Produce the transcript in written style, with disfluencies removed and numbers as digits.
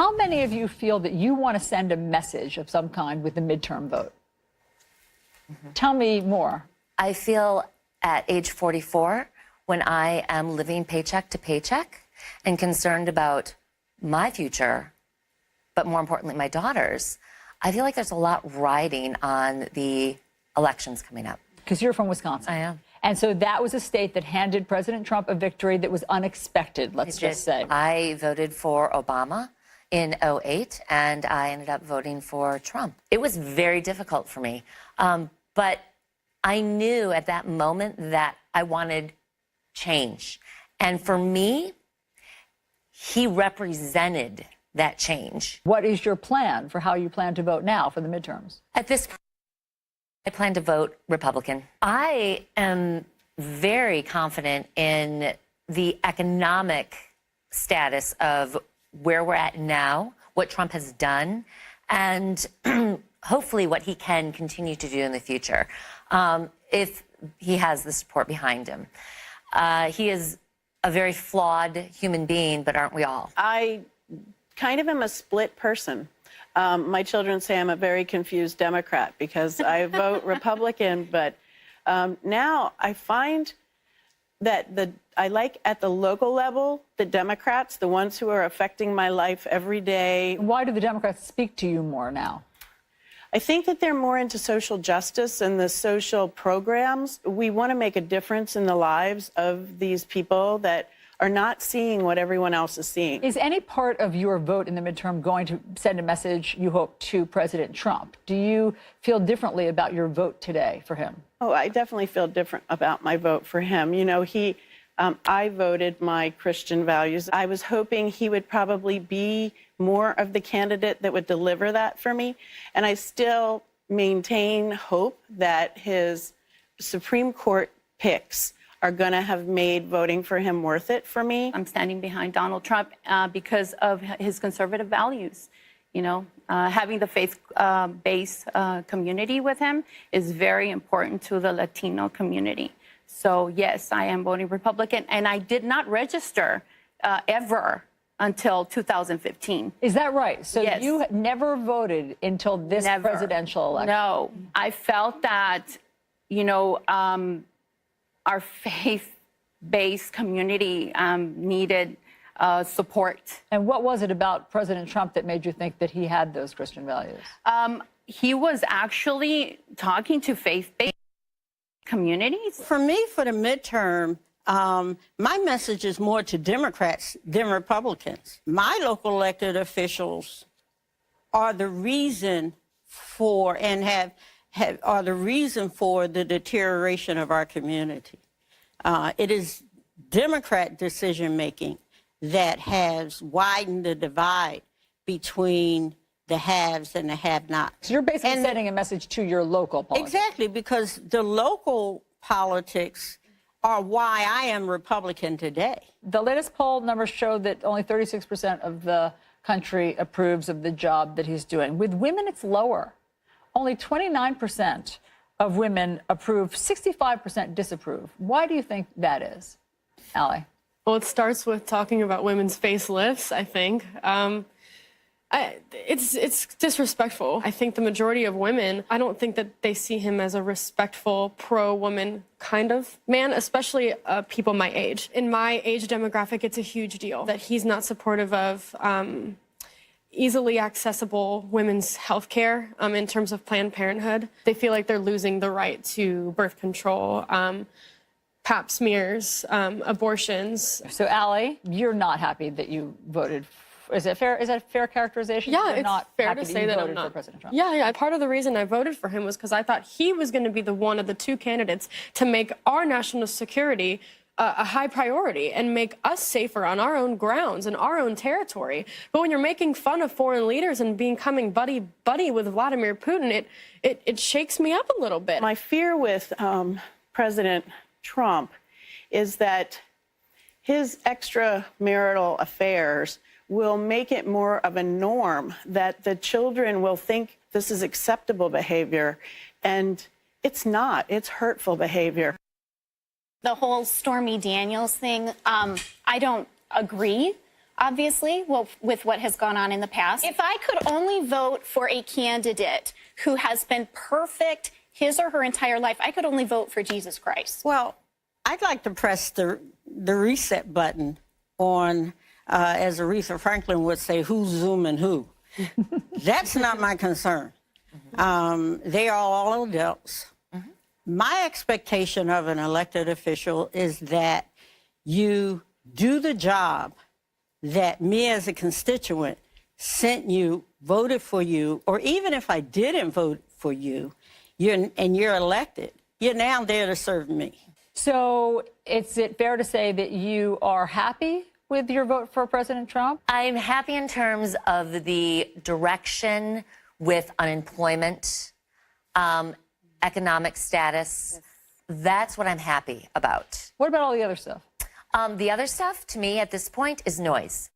How many of you feel that you want to send a message of some kind with the midterm vote? Tell me more. I feel at age 44, when I am living paycheck to paycheck and concerned about my future, but more importantly, my daughter's, I feel like there's a lot riding on the elections coming up. Because you're from Wisconsin. I am. And so that was a state that handed President Trump a victory that was unexpected, let's just say. I voted for Obama in 2008, and I ended up voting for Trump. It was very difficult for me. But I knew at that moment that I wanted change. And for me, he represented that change. What is your plan for how you plan to vote now for the midterms? At this point, I plan to vote Republican. I am very confident in the economic status of where we're at now, what Trump has done, and hopefully what he can continue to do in the future if he has the support behind him. He is a very flawed human being, but aren't we all? I kind of am a split person. My children say I'm a very confused Democrat because I vote Republican, but now I find that I like at the local level, the Democrats, the ones who are affecting my life every day. Why do the Democrats speak to you more now? I think that they're more into social justice and the social programs. We want to make a difference in the lives of these people that are not seeing what everyone else is seeing. Is any part of your vote in the midterm going to send a message, you hope, to President Trump? Do you feel differently about your vote today for him? Oh, I definitely feel different about my vote for him. You know, I voted my Christian values. I was hoping he would probably be more of the candidate that would deliver that for me. And I still maintain hope that his Supreme Court picks are going to have made voting for him worth it for me. I'm standing behind Donald Trump because of his conservative values. You know, having the faith-based community with him is very important to the Latino community. So, yes, I am voting Republican, and I did not register ever until 2015. Is that right? So yes. You never voted until this presidential election? No. I felt that, you know, our faith-based community needed support. And what was it about President Trump that made you think that he had those Christian values? He was actually talking to faith-based communities. For me, for the midterm, my message is more to Democrats than Republicans. My local elected officials are the reason for and are the reason for the deterioration of our community. It is Democrat decision-making that has widened the divide between the haves and the have-nots. So you're basically sending a message to your local politics. Exactly, because the local politics are why I am Republican today. The latest poll numbers show that only 36% of the country approves of the job that he's doing. With women, it's lower. Only 29% of women approve, 65% disapprove. Why do you think that is, Allie? Well, it starts with talking about women's facelifts, I think. It's disrespectful. I think the majority of women, I don't think that they see him as a respectful, pro-woman kind of man, especially people my age. In my age demographic, it's a huge deal that he's not supportive of easily accessible women's health care in terms of Planned Parenthood. They feel like they're losing the right to birth control, pap smears, abortions. So, Allie, you're not happy that you voted. Is it fair? Is that a fair characterization? Yeah, you're it's not fair happy to say that I'm voted not. For President Trump. Yeah. Part of the reason I voted for him was because I thought he was going to be the one of the two candidates to make our national security a high priority and make us safer on our own grounds and our own territory. But when you're making fun of foreign leaders and becoming buddy with Vladimir Putin, it shakes me up a little bit. My fear with President Trump is that his extramarital affairs will make it more of a norm, that the children will think this is acceptable behavior, and it's not. It's hurtful behavior. The whole Stormy Daniels thing, I don't agree. obviously, well, with what has gone on in the past. If I could only vote for a candidate who has been perfect his or her entire life, I could only vote for Jesus Christ. Well, I'd like to press the reset button on, as Aretha Franklin would say, who's zooming who. That's not my concern. They are all adults. My expectation of an elected official is that you do the job that me as a constituent sent you, voted for you, or even if I didn't vote for you, you're elected, you're now there to serve me. So is it fair to say that you are happy with your vote for President Trump? I'm happy in terms of the direction with unemployment, economic status. That's what I'm happy about. What about all the other stuff? The other stuff, to me, at this point, is noise.